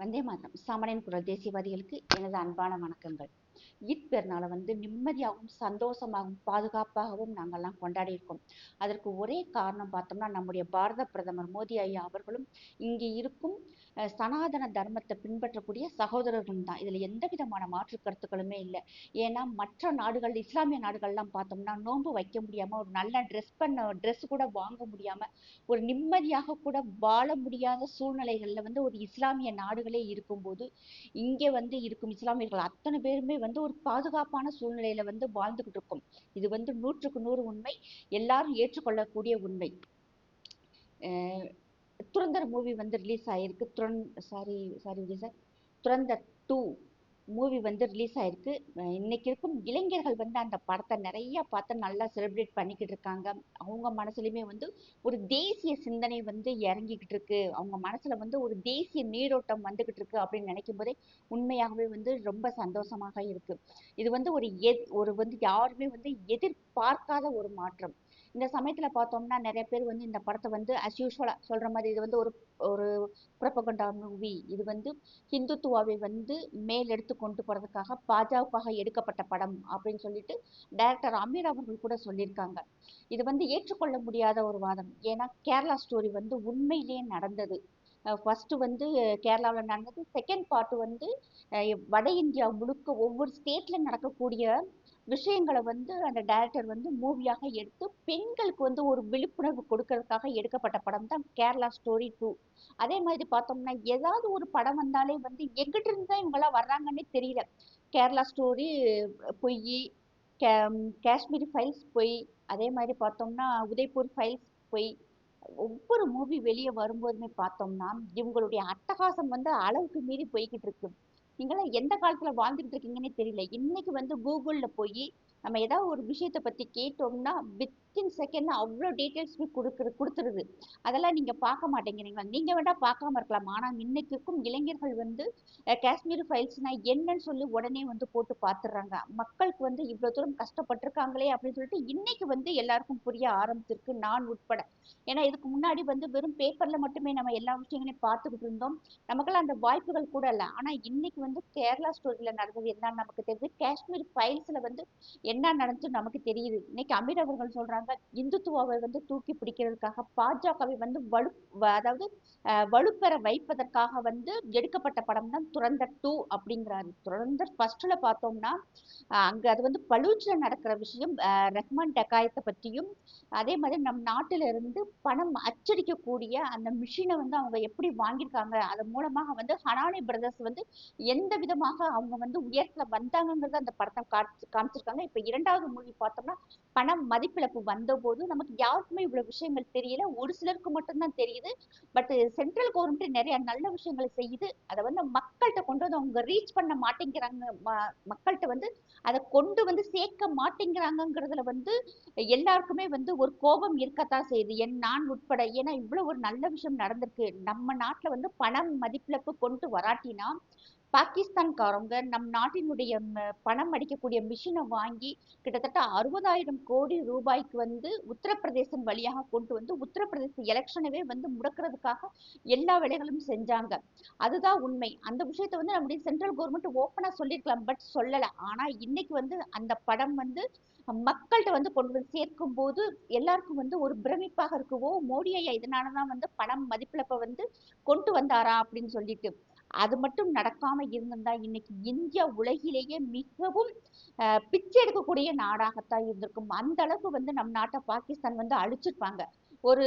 வந்தே மாதரம் சாமானியன் குரல் தேசியவாதிகளுக்கு எனது அன்பான வணக்கங்கள். ஈத் பெருநாளை நிம்மதியாகவும் சந்தோஷமாகவும் பாதுகாப்பாகவும் நாங்கள்லாம் கொண்டாடி இருக்கோம். அதற்கு ஒரே காரணம் பார்த்தோம்னா நம்முடைய பாரத பிரதமர் மோடி ஐயா அவர்களும் இங்கே இருக்கும் சனாதன தர்மத்தை பின்பற்றக்கூடிய சகோதரர்களும் தான். இதுல எந்த விதமான மாற்று கருத்துக்களுமே இல்லை. ஏன்னா மற்ற நாடுகள், இஸ்லாமிய நாடுகள்லாம் பார்த்தோம்னா நோன்பு வைக்க முடியாம, ஒரு நல்ல ட்ரெஸ் கூட வாங்க முடியாம, ஒரு நிம்மதியாக கூட வாழ முடியாத சூழ்நிலைகள்ல ஒரு இஸ்லாமிய நாடுகளே இருக்கும்போது, இங்கே இருக்கும் இஸ்லாமியர்கள் அத்தனை பேருமே ஒரு பாதுகாப்பான சூழ்நிலையில வாழ்ந்துகிட்டு இருக்கோம். இது 100க்கு 100 உண்மை. எல்லாரும் ஏற்றுக்கொள்ளக்கூடிய உண்மை. துரந்தர் மூவி ரிலீஸ் ஆயிருக்கு. Sorry sorry Vijay sir, Durandhar 2 movie release ஆயிருக்கு. இன்னைக்கு இருக்கும் இளைஞர்கள் அந்த படத்தை நிறைய பார்த்து நல்லா செலிப்ரேட் பண்ணிக்கிட்டு இருக்காங்க. அவங்க மனசுலயுமே ஒரு தேசிய சிந்தனை இறங்கிக்கிட்டு இருக்கு. அவங்க மனசுல ஒரு தேசிய நீரோட்டம் வந்துகிட்டு இருக்கு அப்படின்னு நினைக்கும் போதே உண்மையாகவே ரொம்ப சந்தோஷமாக இருக்கு. இது ஒரு யாருமே எதிர்பார்க்காத ஒரு மாற்றம். இந்த சமயத்துல பார்த்தோம்னா நிறைய பேர் இந்த படத்தை அஸ் யூஷுவலா சொல்ற மாதிரி இது ஒரு ஒரு புரப்பகண்டா மூவி. இது ஹிந்துத்துவாவை மேலெடுத்து கொண்டு போறதுக்காக பாஜகவுக்காக எடுக்கப்பட்ட படம் அப்படின்னு சொல்லிட்டு டைரக்டர் அமீர் அவர்கள் கூட சொல்லியிருக்காங்க. இது ஏற்றுக்கொள்ள முடியாத ஒரு வாதம். ஏன்னா கேரளா ஸ்டோரி உண்மையிலேயே நடந்தது. ஃபர்ஸ்ட் கேரளாவில் நடந்தது. செகண்ட் பார்ட் வட இந்தியா முழுக்க ஒவ்வொரு ஸ்டேட்ல நடக்கக்கூடிய விஷயங்களை அந்த டைரக்டர் மூவியாக எடுத்து பெண்களுக்கு ஒரு விழிப்புணர்வு கொடுக்கறதுக்காக எடுக்கப்பட்ட படம் தான் கேரளா ஸ்டோரி 2. அதே மாதிரி பார்த்தோம்னா ஏதாவது ஒரு படம் வந்தாலே எங்கிட்ட இருந்து தான் இவங்கெல்லாம் வர்றாங்கன்னே தெரியல. கேரளா ஸ்டோரி பொய், காஷ்மீரி ஃபைல்ஸ் பொய், அதே மாதிரி பார்த்தோம்னா உதய்பூர் ஃபைல்ஸ் பொய். ஒவ்வொரு மூவி வெளியே வரும்போதுமே பார்த்தோம்னா இவங்களுடைய அட்டகாசம் அளவுக்கு மீறி போய்கிட்டு இருக்கு. நீங்களாம் எந்த காலத்துல வாழ்ந்துகிட்டு இருக்கீங்கன்னே தெரியல. இன்னைக்கு கூகுள்ல போய் நம்ம ஏதாவது ஒரு விஷயத்தை பத்தி கேட்டோம்னா வித்தின் செகண்ட் அவ்வளோ டீட்டெயில்ஸுமே கொடுத்துருது. அதெல்லாம் நீங்க பார்க்க மாட்டேங்கிறீங்களா? நீங்க வேணா பார்க்காம இருக்கலாம். ஆனா இன்னைக்கு இருக்கும் இளைஞர்கள் காஷ்மீர் ஃபைல்ஸ்னா என்னன்னு சொல்லி உடனே போட்டு பார்த்துடுறாங்க. மக்களுக்கு இவ்வளவு தூரம் கஷ்டப்பட்டிருக்காங்களே அப்படின்னு சொல்லிட்டு இன்னைக்கு எல்லாருக்கும் புரிய ஆரம்பிச்சிருக்கு, நான் உட்பட. ஏன்னா இதுக்கு முன்னாடி வெறும் பேப்பர்ல மட்டுமே நம்ம எல்லா விஷயங்களையும் பார்த்துக்கிட்டு இருந்தோம். நமக்கெல்லாம் அந்த வாய்ப்புகள் கூட இல்லை. ஆனா இன்னைக்கு கேரளா ஸ்டோரியில நடந்தது என்னன்னு நமக்கு தெரியுது. காஷ்மீர் ஃபைல்ஸ்ல என்ன நடந்துச்சு நமக்கு தெரியுது. இன்னைக்கு அமீர் அவர்கள் சொல்றாங்க இந்துத்துவாவை தூக்கி பிடிக்கிறதுக்காக பாஜகவை அதாவது வலுப்பெற வைப்பதற்காக எடுக்கப்பட்ட படம் தான் துரந்தர் 2 அப்படிங்கிறாரு. துரந்தர் ஃபர்ஸ்ட்ல பார்த்தோம்னா அங்க அது பலூச்ல நடக்கிற விஷயம், ரஹ்மான் டக்காயத்தை பற்றியும், அதே மாதிரி நம் நாட்டில இருந்து பணம் அச்சடிக்கக்கூடிய அந்த மிஷினை அவங்க எப்படி வாங்கியிருக்காங்க, அதன் மூலமாக ஹனானி பிரதர்ஸ் எந்த விதமாக அவங்க உயரத்துல வந்தாங்கிறத அந்த படத்தை காமிச்சிருக்காங்க. இப்ப 2வது மூவி பார்த்தோம்னா பணம் மதிப்பிழப்பு வந்த போது நமக்கு யாருக்குமே இவ்வளவு விஷயங்கள் தெரியல. ஒரு சிலருக்கு மட்டும்தான் தெரியுது. பட் சென்ட்ரல் கவர்மெண்ட் நிறைய நல்ல விஷயங்களை செய்யுது. அதை மக்கள்கிட்ட கொண்டு அவங்க ரீச் பண்ண மாட்டேங்கிறாங்க. மக்கள்கிட்ட அதை கொண்டு சேர்க்க மாட்டேங்கிறாங்கிறதுல எல்லாருக்குமே ஒரு கோபம் இருக்கத்தான் செய்யுது, நான் உட்பட. ஏன்னா இவ்வளவு ஒரு நல்ல விஷயம் நடந்திருக்கு. நம்ம நாட்டுல பணம் மதிப்பிழப்பு கொண்டு வராட்டினா பாகிஸ்தான்காரங்க நம் நாட்டினுடைய பணம் அடிக்கக்கூடிய மிஷினை வாங்கி கிட்டத்தட்ட 60,000 கோடி ரூபாய்க்கு உத்தரப்பிரதேசம் வழியாக கொண்டு உத்தரப்பிரதேச எலெக்ஷனவே முடக்கிறதுக்காக எல்லா வேலைகளும் செஞ்சாங்க. அதுதான் உண்மை. அந்த விஷயத்தை நம்முடைய சென்ட்ரல் கவர்மெண்ட் ஓப்பனா சொல்லிருக்கலாம், பட் சொல்லல. ஆனா இன்னைக்கு அந்த படம் மக்கள்கிட்ட கொண்டு சேர்க்கும் போது எல்லாருக்கும் ஒரு பிரமிப்பாக இருக்குவோ, மோடி ஐயா இதனாலதான் பணம் மதிப்பிழப்பை கொண்டு வந்தாரா அப்படின்னு சொல்லிட்டு. அது மட்டும் நடக்காம இருந்திருந்தா இன்னைக்கு இந்தியா உலகிலேயே மிகவும் பிச்சை எடுக்கக்கூடிய நாடாகத்தான் இருந்திருக்கும். அந்த அளவுக்கு நம் நாட்டை பாகிஸ்தான் அழிச்சிருப்பாங்க. ஒரு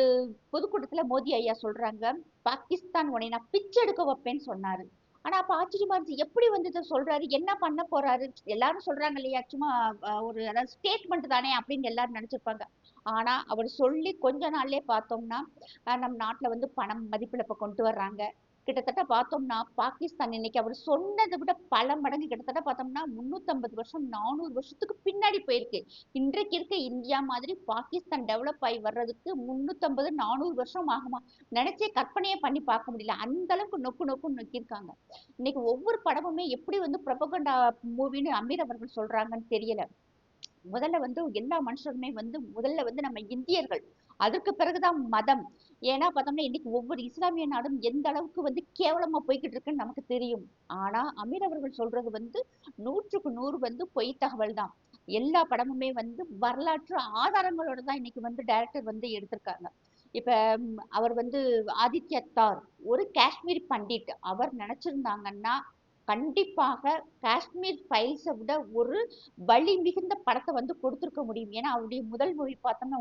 பொதுக்கூட்டத்துல மோடி ஐயா சொல்றாங்க, பாகிஸ்தான் உடனே நான் பிச்சை எடுக்க வைப்பேன்னு சொன்னாரு. ஆனா அப்ப ஆச்சரியமா இருந்துச்சு, எப்படி இதை சொல்றாரு, என்ன பண்ண போறாரு? எல்லாரும் சொல்றாங்க இல்லையா, சும்மா ஒரு அதாவது ஸ்டேட்மெண்ட் தானே அப்படின்னு எல்லாரும் நினைச்சிருப்பாங்க. ஆனா அவர் சொல்லி கொஞ்ச நாள்லயே பார்த்தோம்னா நம் நாட்டுல பணம் மதிப்பிழப்பை கொண்டு வர்றாங்க. கிட்டத்தட்ட பார்த்தோம்னா பாகிஸ்தான் இன்னைக்கு அவர் சொன்னதை விட பல மடங்கு, கிட்டத்தட்ட பார்த்தோம்னா 350 வருஷம் 400 வருஷத்துக்கு பின்னாடி போயிருக்கு. இன்றைக்கு இருக்க இந்தியா மாதிரி பாகிஸ்தான் டெவலப் ஆகி வர்றதுக்கு 350 400 வருஷம் ஆகுமா? நினைச்சே கற்பனையே பண்ணி பார்க்க முடியல. அந்த அளவுக்கு நொக்குன்னு நொக்கியிருக்காங்க. இன்னைக்கு ஒவ்வொரு படமுமே எப்படி ப்ரொபகண்டா மூவின்னு அமீர் அவர்கள் சொல்றாங்கன்னு தெரியல. முதல்ல எல்லா மனுஷருமே முதல்ல நம்ம இந்தியர்கள், அதற்கு பிறகுதான் மதம். ஏன்னா பார்த்தோம்னா இன்னைக்கு ஒவ்வொரு இஸ்லாமிய நாடும் எந்த அளவுக்கு வந்து கேவலமா போய்கிட்டு இருக்குன்னு நமக்கு தெரியும். ஆனா அமீர் அவர்கள் சொல்றது வந்து 100க்கு 100 வந்து பொய் தகவல் தான். எல்லா படமுமே வந்து வரலாற்று ஆதாரங்களோட தான் இன்னைக்கு வந்து டைரக்டர் வந்து எடுத்திருக்காங்க. இப்ப அவர் வந்து ஆதித்ய தார் ஒரு காஷ்மீர் பண்டிட். அவர் நினைச்சிருந்தாங்கன்னா கண்டிப்பாக காஷ்மீர் ஃபைல்ஸை விட ஒரு வலி மிகுந்த படத்தை வந்து கொடுத்திருக்க முடியும். ஏன்னா அவருடைய முதல் மொழி பார்த்தோம்னா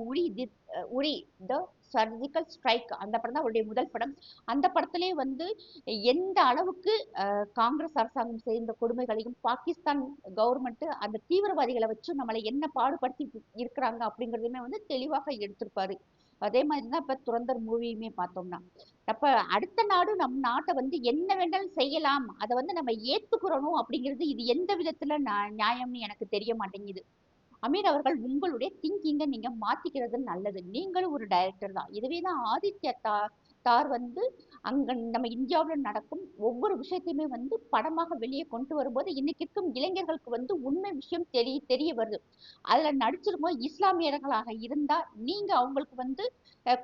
உரி த சர்ஜிக்கல் ஸ்ட்ரைக், அந்த படம் தான் அவருடைய முதல் படம். அந்த படத்திலே வந்து எந்த அளவுக்கு காங்கிரஸ் அரசாங்கம் செய்த கொடுமைகளையும், பாகிஸ்தான் கவர்மெண்ட் அந்த தீவிரவாதிகளை வச்சு நம்மளை என்ன பாடுபடுத்தி இருக்கிறாங்க அப்படிங்கிறதுமே வந்து தெளிவாக எடுத்திருப்பாரு. அதே மாதிரி தான் இப்ப துரந்தர் மூவியுமே பார்த்தோம்னா, அப்ப அடுத்த நாடு நம் நாட்டை வந்து என்ன வேண்டாலும் செய்யலாம், அதை வந்து நம்ம ஏத்துக்கிறணும் அப்படிங்கிறது இது எந்த விதத்துல நியாயம்னு எனக்கு தெரிய மாட்டேங்குது. அமீர் அவர்கள் உங்களுடைய திங்கிங்கை நீங்க மாத்திக்கிறது நல்லது. நீங்களும் ஒரு டைரக்டர் தான். இதுவே தான் ஆதித்ய தார் வந்து அங்க நம்ம இந்தியாவுல நடக்கும் ஒவ்வொரு விஷயத்தையுமே வந்து படமாக வெளியே கொண்டு வரும்போது இன்னைக்கு இருக்கும் இளைஞர்களுக்கு வந்து உண்மை விஷயம் தெரிய வருது. அதுல நடிச்சிருக்கும் இஸ்லாமியர்களாக இருந்தா நீங்க அவங்களுக்கு வந்து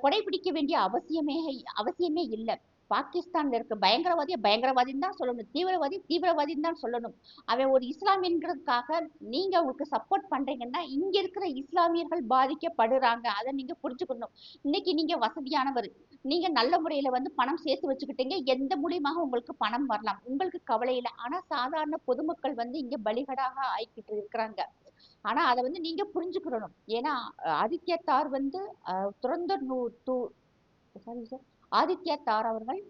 கொடை பிடிக்க வேண்டிய அவசியமே இல்லை. பாகிஸ்தான்ல இருக்க பயங்கரவாதியை பயங்கரவாதின்னு தான் சொல்லணும், தீவிரவாதி தீவிரவாதின்னு தான் சொல்லணும். அவன் ஒரு இஸ்லாமியன்றதுக்காக நீங்க அவங்களுக்கு சப்போர்ட் பண்றீங்கன்னா இங்க இருக்கிற இஸ்லாமியர்கள் பாதிக்கப்படுறாங்க, அதை நீங்க புரிஞ்சுக்கணும். இன்னைக்கு நீங்க வசதியானவர், நீங்க நல்ல முறையில வந்து பணம் சேர்த்து வச்சுக்கிட்டீங்க, எந்த மூலியமாக உங்களுக்கு பணம் வரலாம், உங்களுக்கு கவலை இல்லை. ஆனா சாதாரண பொதுமக்கள் வந்து இங்க பலிகடாக ஆயிக்கிட்டு இருக்கிறாங்க. ஆனா அதை வந்து நீங்க புரிஞ்சுக்கணும். ஏன்னா ஆதித்ய தார் வந்து துரந்தர் சாரி சார், ஆதித்யா தார் அவர்கள்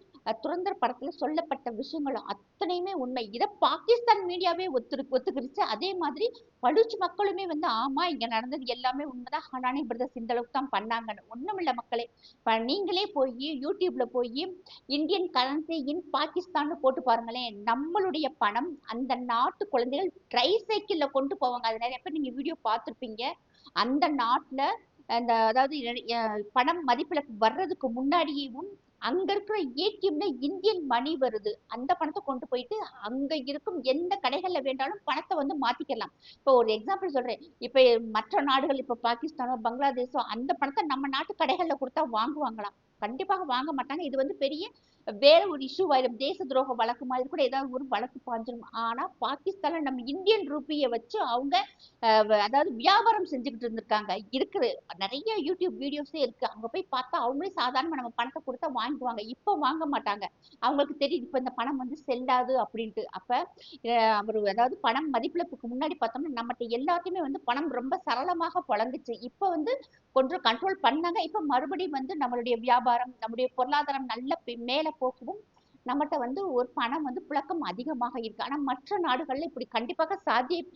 துரந்தர் படத்துல சொல்லப்பட்ட விஷயங்கள் அத்தனையுமே உண்மை. இத பாகிஸ்தான் மீடியாவே ஒத்துக்கிருச்சு. அதே மாதிரி பலூச் மக்களுமே வந்து ஆமா இங்க நடந்தது எல்லாமே உண்மைதான், ஹனானி பிரதர்ஸ் இந்த அளவுக்கு தான் பண்ணாங்கன்னு. ஒண்ணுமில்ல மக்களே, இப்ப நீங்களே போய் யூடியூப்ல போய் இந்தியன் கரன்சி இன் பாகிஸ்தான் போட்டு பாருங்களேன். நம்மளுடைய பணம் அந்த நாட்டு குழந்தைகள் ட்ரை சைக்கிள்ல கொண்டு போவாங்க. அது நிறைய பேர் நீங்க வீடியோ பார்த்திருப்பீங்க. அந்த நாட்டுல அந்த அதாவது பணம் மதிப்பிழப்பு வர்றதுக்கு முன்னாடியேவும் அங்க இருக்கிற ஏடிஎம்ல இந்தியன் மணி வருது. அந்த பணத்தை கொண்டு போயிட்டு அங்க இருக்கும் எந்த கடைகள்ல வேண்டாலும் பணத்தை வந்து மாத்திக்கலாம். இப்போ ஒரு எக்ஸாம்பிள் சொல்றேன். இப்ப மற்ற நாடுகள், இப்ப பாகிஸ்தானோ பங்களாதேஷோ அந்த பணத்தை நம்ம நாட்டு கடைகள்ல கொடுத்தா வாங்குவாங்களாம்? கண்டிப்பாக வாங்க மாட்டாங்க. இது வந்து பெரிய வேற ஒரு இஷ்யூ ஆயிடும். தேச துரோக வழக்கு மாதிரி கூட ஏதாவது ஒரு வழக்கு பாஞ்சிடும். ஆனா பாகிஸ்தான்ல நம்ம இந்தியன் ரூபியை வச்சு அவங்க அதாவது வியாபாரம் செஞ்சுக்கிட்டு இருந்திருக்காங்க. இருக்குது நிறைய யூடியூப் வீடியோஸே இருக்கு. அங்க போய் பார்த்தா அவங்களே சாதாரணமா நம்ம பணத்தை கொடுத்தா வாங்குவாங்க. இப்ப வாங்க மாட்டாங்க. அவங்களுக்கு தெரியுது இப்ப இந்த பணம் வந்து செல்லாது அப்படின்ட்டு. அப்ப அவரு அதாவது பணம் மதிப்பிழப்புக்கு முன்னாடி பார்த்தோம்னா நம்மகிட்ட எல்லாத்தையுமே வந்து பணம் ரொம்ப சரளமாக புழங்குச்சு. இப்ப வந்து கொஞ்சம் கண்ட்ரோல் பண்ணாங்க. இப்ப மறுபடியும் வந்து நம்மளுடைய வியாபாரம், நம்முடைய பொருளாதாரம் நல்ல மேல போகவும் நம்மகிட்ட வந்து ஒரு பணம் வந்து புழக்கம் அதிகமாக இருக்கு. ஆனா மற்ற நாடுகள்ல இப்படி கண்டிப்பாக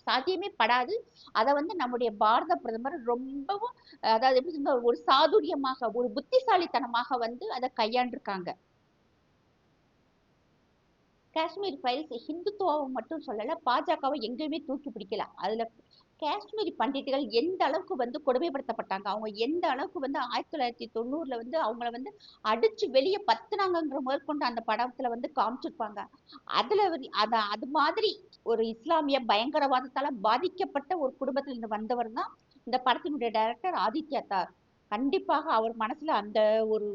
சாத்தியமே படாது. அதை வந்து நம்முடைய பாரத பிரதமர் ரொம்பவும் அதாவது எப்படி சொல்றது, ஒரு சாதுரியமாக ஒரு புத்திசாலித்தனமாக வந்து அதை கையாண்டிருக்காங்க. காஷ்மீர் ஃபைல்ஸ் ஹிந்துத்துவாவை மட்டும் சொல்லல, பாஜகவை எங்கேயுமே தூக்கி பிடிக்கல. அதுல காஷ்மீரி பண்டிட்டுகள் எந்த அளவுக்கு வந்து கொடுமைப்படுத்தப்பட்டாங்க, அவங்க எந்த அளவுக்கு வந்து 1990ல வந்து அவங்கள வந்து அடிச்சு வெளியே பத்துனாங்கிற முதற்கொண்டு அந்த படத்துல வந்து காமிச்சிருப்பாங்க. அதுல அது மாதிரி ஒரு இஸ்லாமிய பயங்கரவாதத்தால பாதிக்கப்பட்ட ஒரு குடும்பத்துல இருந்து வந்தவர் தான் இந்த படத்தினுடைய டைரக்டர் ஆதித்யா தார். கண்டிப்பாக அவர் மனசுல அந்த ஒரு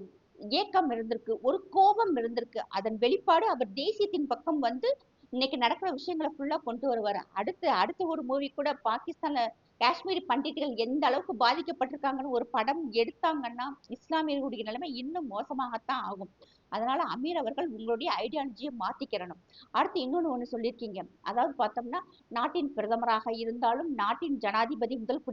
ஏக்கம் இருந்திருக்கு, ஒரு கோபம் இருந்திருக்கு. அதன் வெளிப்பாடு அவர் தேசியத்தின் பக்கம் வந்து இன்னைக்கு நடக்கிற விஷயங்களை ஃபுல்லா கொண்டு வருவாரு. அடுத்து அடுத்த ஒரு மூவி கூட பாகிஸ்தான்ல காஷ்மீரி பண்டிட்டுகள் எந்த அளவுக்கு பாதிக்கப்பட்டிருக்காங்கன்னு ஒரு படம் எடுத்தாங்கன்னா இஸ்லாமியர்களுடைய நிலைமை இன்னும் மோசமாகத்தான் ஆகும். அதனால அமீர் அவர்கள் உங்களுடைய ஐடியாலஜியை மாத்திக்கிறணும். அடுத்து இன்னொன்னு ஒண்ணு சொல்லியிருக்கீங்க. அதாவது பார்த்தோம்னா நாட்டின் பிரதமராக இருந்தாலும், நாட்டின் ஜனாதிபதி முதல்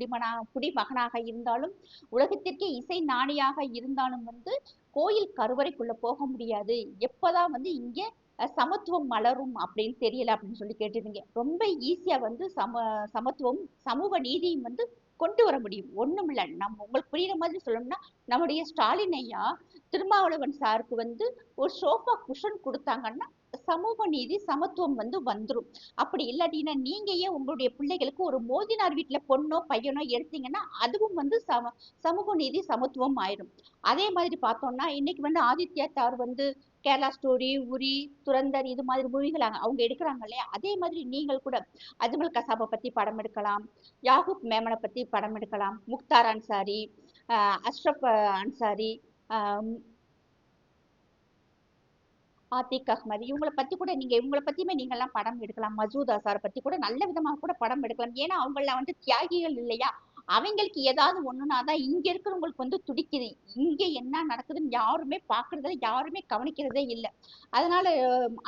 குடிமகனாக இருந்தாலும், உலகத்திற்கே இசை நாணியாக இருந்தாலும் வந்து கோயில் கருவறைக்குள்ள போக முடியாது. எப்பதான் வந்து இங்க சமத்துவம் மலரும் அப்படின்னு தெரியல அப்படின்னு சொல்லி கேட்டிருந்தீங்க. ரொம்ப ஈஸியா வந்து சமத்துவம் சமூக நீதியும் வந்து கொண்டு வர முடியும். ஒண்ணும் இல்ல, நம்ம உங்களுக்கு புரியுற மாதிரி சொல்லணும்னா நம்முடைய ஸ்டாலின் ஐயா திருமாவளவன் சாருக்கு வந்து ஒரு சோஃபா குஷன் கொடுத்தாங்கன்னா சமூக நீதி சமத்துவம் வந்து வந்துரும். அப்படி இல்லாட்டினா நீங்க ஏன் உங்களுடைய பிள்ளைகளுக்கு ஒரு மோதினார் வீட்டுல பொண்ணோ பையனோ எடுத்தீங்கன்னா அதுவும் வந்து சமூக நீதி சமத்துவம் ஆயிரும். அதே மாதிரி பார்த்தோம்னா இன்னைக்கு வந்து ஆதித்யா தார் வந்து கேரளா ஸ்டோரி, உரி, துரந்தர் இது மாதிரி மூவிகள் அவங்க எடுக்கிறாங்க இல்லையா? அதே மாதிரி நீங்கள் கூட அஜ்மல் கசாபை பத்தி படம் எடுக்கலாம், யாகூப் மேமனை பத்தி படம் எடுக்கலாம், முக்தார் அன்சாரி, அஷ்ரப் அன்சாரி, ஆஹ் ஆத்திக் அஹ்மத் இவங்கள பத்தி கூட நீங்க இவங்கள பத்தியுமே நீங்க எல்லாம் படம் எடுக்கலாம். மசூத் அசாரை பத்தி கூட நல்ல விதமா கூட படம் எடுக்கலாம். ஏன்னா அவங்கள வந்து தியாகிகள் இல்லையா? அவங்களுக்கு ஏதாவது ஒண்ணுனா தான் இங்க இருக்கிறவங்களுக்கு வந்து துடிக்குது. இங்க என்ன நடக்குதுன்னு யாருமே பாக்குறதில்ல, யாருமே கவனிக்கிறதே இல்லை. அதனால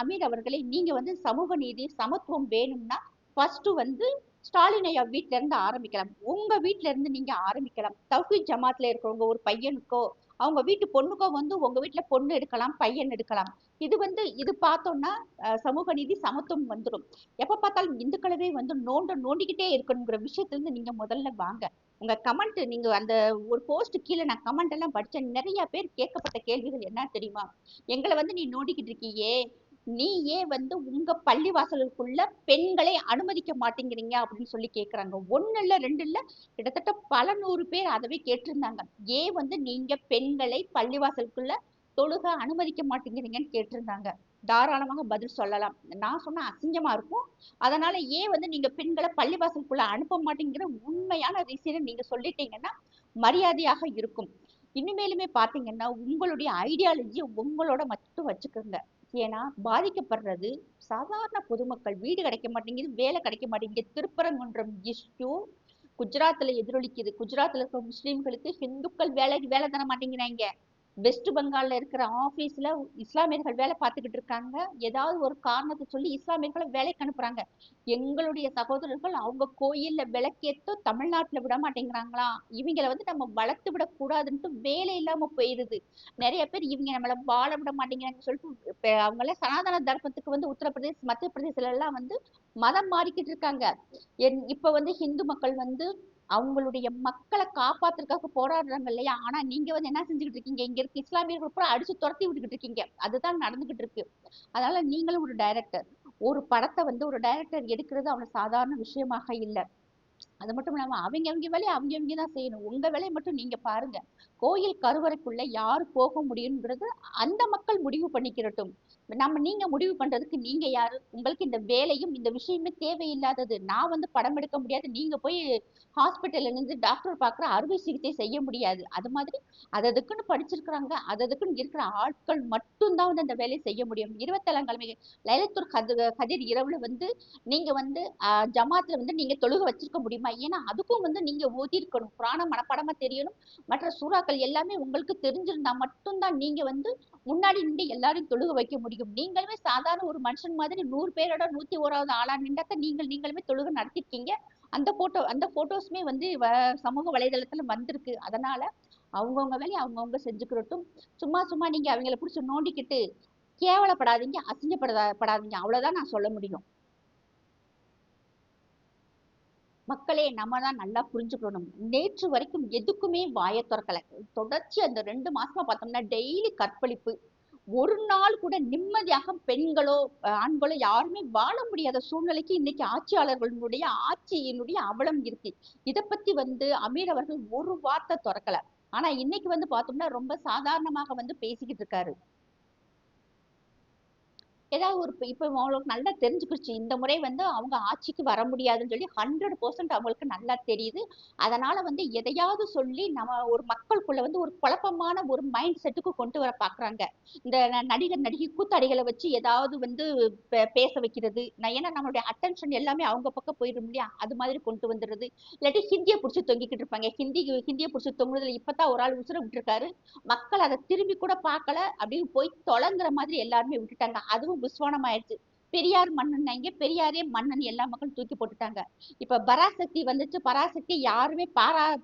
அமீர் அவர்களே, நீங்க வந்து சமூக நீதி சமத்துவம் வேணும்னா ஃபர்ஸ்ட் வந்து ஸ்டாலின் ஐயா வீட்ல இருந்து ஆரம்பிக்கலாம். உங்க வீட்ல இருந்து நீங்க ஆரம்பிக்கலாம். தௌஹீத் ஜமாத்ல இருக்கிறவங்க ஒரு பையனுக்கோ அவங்க வீட்டு பொண்ணுக்கோ வந்து உங்க வீட்டுல பொண்ணு எடுக்கலாம், பையன் எடுக்கலாம். இது வந்து இது பார்த்தோம்னா சமூக நீதி சமத்துவம் வந்துடும். எப்ப பார்த்தாலும் இந்துக்களவே வந்து நோண்டிக்கிட்டே இருக்கணுங்கிற விஷயத்துல இருந்து நீங்க முதல்ல வாங்க. உங்க கமெண்ட் நீங்க அந்த ஒரு போஸ்ட் கீழே நான் கமெண்ட் எல்லாம் படிச்சேன். நிறைய பேர் கேட்கப்பட்ட கேள்விகள் என்ன தெரியுமா? எங்களை வந்து நீ நோண்டிக்கிட்டு இருக்கியே, நீ ஏன் வந்து உங்க பள்ளி வாசலுக்குள்ள பெண்களை அனுமதிக்க மாட்டேங்கிறீங்க அப்படின்னு சொல்லி கேக்குறாங்க. ஒண்ணு இல்ல ரெண்டு இல்ல, கிட்டத்தட்ட பல நூறு பேர் அதவே கேட்டிருந்தாங்க. ஏன் வந்து நீங்க பெண்களை பள்ளிவாசலுக்குள்ள தொழுக அனுமதிக்க மாட்டேங்கிறீங்கன்னு கேட்டிருந்தாங்க. தாராளமாக பதில் சொல்லலாம். நான் சொன்ன அசிங்கமா இருக்கும். அதனால ஏன் வந்து நீங்க பெண்களை பள்ளிவாசலுக்குள்ள அனுப்ப மாட்டேங்கிற உண்மையான ரீசனை நீங்க சொல்லிட்டீங்கன்னா மரியாதையாக இருக்கும். இனிமேலுமே பாத்தீங்கன்னா உங்களுடைய ஐடியாலஜி உங்களோட மட்டும் வச்சுக்கோங்க. ஏன்னா பாதிக்கப்படுறது சாதாரண பொதுமக்கள். வீடு கிடைக்க மாட்டேங்குது, வேலை கிடைக்க மாட்டேங்குது. திருப்பரங்குன்றம் இஷ்யூ குஜராத்ல எதிரொலிக்குது. குஜராத்ல இருக்க முஸ்லிம்களுக்கு ஹிந்துக்கள் வேலை வேலை தர மாட்டேங்கிறாங்க. வெஸ்ட் பெங்கால்ல இருக்கிற ஆபீஸ்ல இஸ்லாமியர்கள் வேலை பார்த்துக்கிட்டு இருக்காங்க. ஏதாவது ஒரு காரணத்தை சொல்லி இஸ்லாமியர்களை வேலைக்கு அனுப்புறாங்க. எங்களுடைய சகோதரர்கள் அவங்க கோயில்ல விளக்கேத்த தமிழ்நாட்டுல விட மாட்டேங்கிறாங்களாம். இவங்களை வந்து நம்ம வளர்த்து விட கூடாதுன்ட்டு வேலை இல்லாம போயிருது. நிறைய பேர் இவங்க நம்மள வாழ விட மாட்டேங்கிறாங்கன்னு சொல்லிட்டு அவங்க எல்லாம் சனாதன தர்மத்துக்கு வந்து உத்தரப்பிரதேச மத்திய பிரதேசல எல்லாம் வந்து மதம் மாறிக்கிட்டு இருக்காங்க. இப்ப வந்து ஹிந்து மக்கள் வந்து அவங்களுடைய மக்களை காப்பாத்துறதுக்காக போராடுறாங்க இல்லையா? ஆனா நீங்க வந்து என்ன செஞ்சுக்கிட்டு இருக்கீங்க? இங்க இருக்க இஸ்லாமியர்கள் கூட அடிச்சு துரத்தி விட்டுக்கிட்டு இருக்கீங்க. அதுதான் நடந்துகிட்டு இருக்கு. அதனால நீங்களும் ஒரு டைரக்டர், ஒரு படத்தை வந்து ஒரு டைரக்டர் எடுக்கிறது அவ்வளவு சாதாரண விஷயமாக இல்லை. அது மட்டும் இல்லாம அவங்க வேலையை அவங்க தான் செய்யணும். உங்க வேலையை மட்டும் நீங்க பாருங்க. கோயில் கருவறைக்குள்ள யாரு போக முடியுங்கிறது அந்த மக்கள் முடிவு பண்ணிக்கிறட்டும். நீங்க முடிவு பண்றதுக்கு நீங்க யாரு? உங்களுக்கு இந்த வேலையும் இந்த விஷயமே தேவையில்லாதது. நான் வந்து படம் எடுக்க முடியாது, நீங்க போய் ஹாஸ்பிட்டல்ல இருந்து டாக்டர் பாக்குற அறுவை சிகிச்சை செய்ய முடியாது. அது மாதிரி அதுக்குன்னு படிச்சிருக்கிறாங்க, அதுக்குன்னு இருக்கிற ஆட்கள் மட்டும்தான் வந்து அந்த வேலையை செய்ய முடியும். 27ஆம் கிழமை லைலத்துல் கதிர் இரவுல வந்து நீங்க வந்து ஜமாத்ல வந்து நீங்க தொழுக வச்சிருக்க முடியுமா? ஏன்னா அதுக்கும் வந்து நீங்க ஓதி இருக்கணும், குரான மனப்பாடமா தெரியணும். மற்ற சூறாக்கள் எல்லாமே உங்களுக்கு தெரிஞ்சிருந்தா மட்டும்தான் நீங்க வந்து முன்னாடி நின்று எல்லாரையும் தொழுக வைக்க முடியும். நீங்களுமே சாதாரண ஒரு மனுஷன் மாதிரி 100 பேரோட 101வது ஆளா நின்றாக்க நீங்களுமே தொழுக நடத்திருக்கீங்க. அந்த போட்டோஸ்மே வந்து சமூக வலைதளத்துல வந்திருக்கு. அதனால அவங்கவுங்க வேலையை அவங்கவுங்க செஞ்சுக்கிறட்டும். சும்மா சும்மா நீங்க அவங்கள பிடிச்சி நோண்டிக்கிட்டு கேவலப்படாதீங்க, அசிங்கப்படாதீங்க. அவ்வளவுதான் நான் சொல்ல முடியும். மக்களே, நம்ம தான் நல்லா புரிஞ்சுக்கணும். நேற்று வரைக்கும் எதுக்குமே வாயை திறக்கல. தொடர்ச்சி அந்த 2 மாசமா பார்த்தோம்னா டெய்லி கற்பழிப்பு. ஒரு நாள் கூட நிம்மதியாக பெண்களோ ஆண்களோ யாருமே வாழ முடியாத சூழ்நிலைக்கு இன்னைக்கு ஆட்சியாளர்களுடைய ஆட்சியினுடைய அவலம் இருக்கு. இத பத்தி வந்து அமீர் அவர்கள் ஒரு வார்த்தை திறக்கல. ஆனா இன்னைக்கு வந்து பார்த்தோம்னா ரொம்ப சாதாரணமாக வந்து பேசிக்கிட்டு இருக்காரு. ஏதாவது ஒரு இப்ப அவங்களுக்கு நல்லா தெரிஞ்சுக்கிடுச்சு. இந்த முறை வந்து அவங்க ஆட்சிக்கு வர முடியாதுன்னு சொல்லி 100% அவங்களுக்கு நல்லா தெரியுது. அதனால வந்து எதையாவது சொல்லி நம்ம ஒரு மக்களுக்குள்ள வந்து ஒரு குழப்பமான ஒரு மைண்ட் செட்டுக்கு கொண்டு வர பாக்குறாங்க. இந்த நடிகர் நடிகை கூத்தாடிகளை வச்சு ஏதாவது வந்து பேச வைக்கிறது. ஏன்னா நம்மளுடைய அட்டென்ஷன் எல்லாமே அவங்க பக்கம் போயிடும் இல்லையா? அது மாதிரி கொண்டு வந்துடுறது. இல்லாட்டி ஹிந்தியை பிடிச்சி தொங்கிக்கிட்டு இருப்பாங்க. ஹிந்தியை பிடிச்சி தொங்குறதுல இப்பதான் ஒரு ஆள் உசுர விட்டுருக்காரு. மக்கள் அதை திரும்பி கூட பார்க்கல. அப்படின்னு போய் தொலைங்கிற மாதிரி எல்லாருமே விட்டுட்டாங்க. அதுவும் புஸ்வானம் ஆயிடுச்சு. பெரியார் மன்னன், பெரியாரே மன்னன் எல்லா மக்களும் தூக்கி போட்டுட்டாங்க. இப்ப பராசக்தி வந்துச்சு, பராசக்தி யாருமே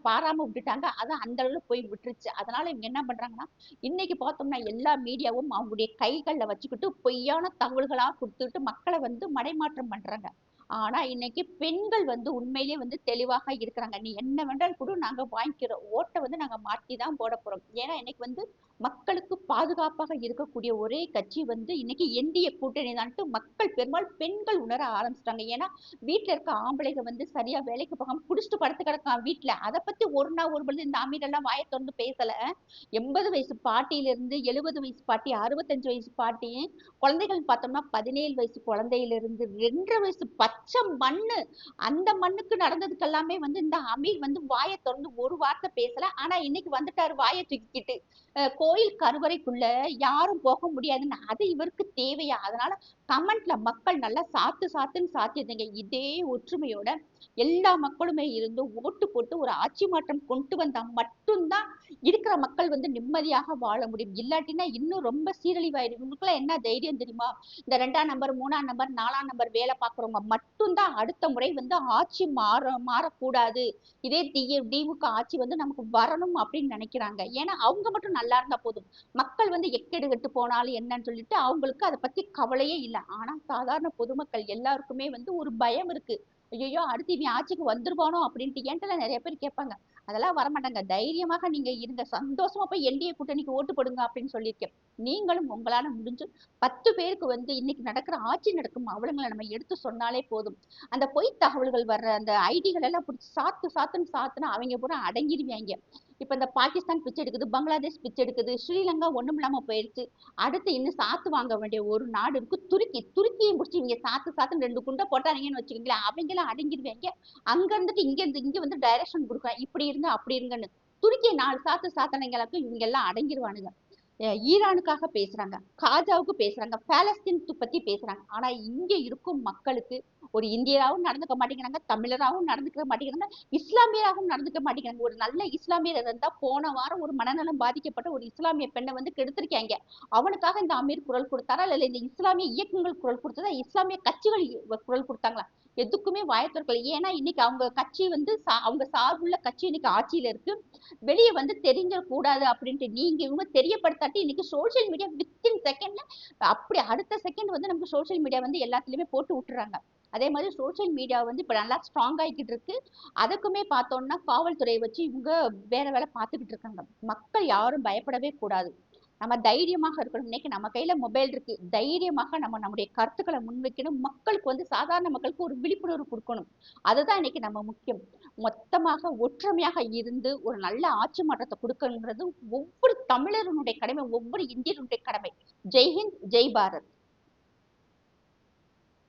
பாராம விட்டுட்டாங்க. அது அந்த அளவுக்கு போய் விட்டுருச்சு. அதனால இவங்க என்ன பண்றாங்கன்னா இன்னைக்கு பார்த்தோம்னா எல்லா மீடியாவும் அவங்களுடைய கைகள்ல வச்சுக்கிட்டு பொய்யான தகவல்களா கொடுத்துட்டு மக்களை வந்து மடைமாற்றம் பண்றாங்க. ஆனா இன்னைக்கு பெண்கள் வந்து உண்மையிலேயே வந்து தெளிவாக இருக்கிறாங்க. நீ என்ன வேண்டாலும் கூட நாங்க வாங்கிக்கிறோம், ஓட்டை வந்து நாங்க மாற்றி தான் போட போறோம். ஏன்னா இன்னைக்கு வந்து மக்களுக்கு பாதுகாப்பாக இருக்கக்கூடிய ஒரே கட்சி வந்து இன்னைக்கு என்டிஏ கூட்டணி தான்ட்டு மக்கள் பெரும்பாலும் பெண்கள் உணர ஆரம்பிச்சிட்டாங்க. ஏன்னா வீட்டுல இருக்க ஆம்பளைங்க வந்து சரியா வேலைக்கு போகாம குடிச்சிட்டு படுத்து கிடக்கான் வீட்டுல. அதை பத்தி ஒரு நாள் ஒரு பொழுது இந்த அமீரெல்லாம் வாயை திறந்து பேசல. 80 வயசு பாட்டியில இருந்து 70 வயசு பாட்டி, 65 வயசு பாட்டி, குழந்தைகள் பார்த்தோம்னா 17 வயசு குழந்தையில இருந்து 2.5 வயசு பச்சை மண்ணு, அந்த மண்ணுக்கு நடந்ததுக்கு எல்லாமே வந்து இந்த அமீர் வந்து வாயை திறந்து ஒரு வார்த்தை பேசல. ஆனா இன்னைக்கு வந்துட்டாரு வாயை தூக்கிக்கிட்டு. கோயில் கருவறைக்குள்ள யாரும் போக முடியாதுன்னு அது இவருக்கு தேவையா? அதனால கமெண்ட்ல மக்கள் நல்லா சாத்து சாத்துன்னு சாத்தியதுங்க. இதே ஒற்றுமையோட எல்லா மக்களுமே இருந்து ஓட்டு போட்டு ஒரு ஆட்சி மாற்றம் கொண்டு வந்தா மட்டும்தான் இருக்கிற மக்கள் வந்து நிம்மதியாக வாழ முடியும். இல்லாட்டினா இன்னும் ரொம்ப சீரழிவாயிடும். இவங்களுக்குலாம் என்ன தைரியம் தெரியுமா? இந்த 2ஆம் நம்பர், 3ஆம் நம்பர், 4ஆம் நம்பர் வேலை பார்க்குறவங்க மட்டும்தான் அடுத்த முறை வந்து ஆட்சி மாறக்கூடாது. இதே திமுக ஆட்சி வந்து நமக்கு வரணும் அப்படின்னு நினைக்கிறாங்க. ஏன்னா அவங்க மட்டும் நல்லா இருந்தா போதும். மக்கள் வந்து எக்கெடு கெட்டு போனாலும் என்னன்னு சொல்லிட்டு அவங்களுக்கு அதை பத்தி கவலையே இல்லை. ஆனா சாதாரண பொதுமக்கள் எல்லாருக்குமே வந்து ஒரு பயம் இருக்கு. ஐயோ அடுத்து இவன் ஆட்சிக்கு வந்துருவானோ அப்படின்ட்டு என்கிட்ட நிறைய பேர் கேட்பாங்க. அதெல்லாம் வரமாட்டாங்க. தைரியமாக நீங்க இருங்க. சந்தோஷமா போய் என்டிஏ கூட்டணிக்கு ஓட்டு போடுங்க அப்படின்னு சொல்லியிருக்கேன். நீங்களும் உங்களால முடிஞ்சு 10 பேருக்கு வந்து இன்னைக்கு நடக்கிற ஆட்சி நடக்கும் அவலங்களை நம்ம எடுத்து சொன்னாலே போதும். அந்த பொய் தகவல்கள் வர்ற அந்த ஐடிகள் எல்லாம் பிடிச்சி சாத்துன்னு சாத்துனா அவங்க பூரா அடங்கிடுவாங்க. இப்ப இந்த பாகிஸ்தான் பிச்சை எடுக்குது, பங்களாதேஷ் பிச்சை எடுக்குது, ஸ்ரீலங்கா ஒண்ணும் இல்லாம போயிருச்சு. அடுத்து இன்னும் சாத்து வாங்க வேண்டிய ஒரு நாடு இருக்கு துருக்கியை முடிச்சு இவங்க சாத்துன்னு 2 குண்டை போட்டாங்கன்னு வச்சுக்கோங்களேன், அவங்க எல்லாம் அடங்கிடுவாங்க. அங்க இருந்துட்டு இங்க வந்து டைரக்ஷன் கொடுக்குறாங்க, இப்படி இருங்க அப்படி இருங்கன்னு. துருக்கியை 4 சாத்தனைங்களுக்கு இவங்க எல்லாம் அடங்கிடுவானுங்க. ஈரானுக்காக பேசுறாங்க, காஜாவுக்கு பேசுறாங்க, பாலஸ்தீன் பத்தி பேசுறாங்க. ஆனா இங்க இருக்கும் மக்களுக்கு ஒரு இந்தியராகவும் நடந்துக்க மாட்டேங்கிறாங்க, தமிழராகவும் நடந்துக்க மாட்டேங்கிறாங்க, இஸ்லாமியராகவும் நடந்துக்க மாட்டேங்கிறாங்க. ஒரு நல்ல இஸ்லாமியர் இருந்தா போன வாரம் ஒரு மனநலம் பாதிக்கப்பட்ட ஒரு இஸ்லாமிய பெண்ணை வந்து கெடுத்திருக்காங்க. அவனுக்காக இந்த அமீர் குரல் கொடுத்தாரா இல்ல இந்த இஸ்லாமிய இயக்கங்கள் குரல் கொடுத்ததா, இஸ்லாமிய கட்சிகள் குரல் கொடுத்தாங்களா? எதுக்குமே வாயத்திறக்கல. ஏன்னா இன்னைக்கு அவங்க கட்சி வந்து அவங்க சார்புள்ள கட்சி இன்னைக்கு ஆட்சியில இருக்கு. வெளியே வந்து தெரிஞ்சிடக்கூடாது அப்படின்ட்டு நீங்க இவங்க தெரியப்படுத்தாட்டி இன்னைக்கு சோசியல் மீடியா வித்தின் செகண்ட்ல அப்படி அடுத்த செகண்ட் வந்து நமக்கு சோசியல் மீடியா வந்து எல்லாத்துலயுமே போட்டு விட்டுறாங்க. அதே மாதிரி சோசியல் மீடியா வந்து இப்ப நல்லா ஸ்ட்ராங் ஆகிக்கிட்டு இருக்கு. அதுக்குமே பார்த்தோம்னா காவல்துறையை வச்சு இவங்க வேற வேலை பார்த்துக்கிட்டு இருக்காங்க. மக்கள் யாரும் பயப்படவே கூடாது. நம்ம தைரியமாக இருக்கணும். இன்னைக்கு நம்ம கையில மொபைல் இருக்கு. தைரியமாக நம்ம நம்முடைய கருத்துக்களை முன்வைக்கணும். மக்களுக்கு வந்து சாதாரண மக்களுக்கு ஒரு விழிப்புணர்வு கொடுக்கணும். அதுதான் இன்னைக்கு நம்ம முக்கியம். மொத்தமாக ஒற்றுமையாக இருந்து ஒரு நல்ல ஆட்சி மாற்றத்தை கொடுக்கணுங்கிறது ஒவ்வொரு தமிழருடைய கடமை, ஒவ்வொரு இந்தியனுடைய கடமை. ஜெய்ஹிந்த், ஜெய் பாரத்.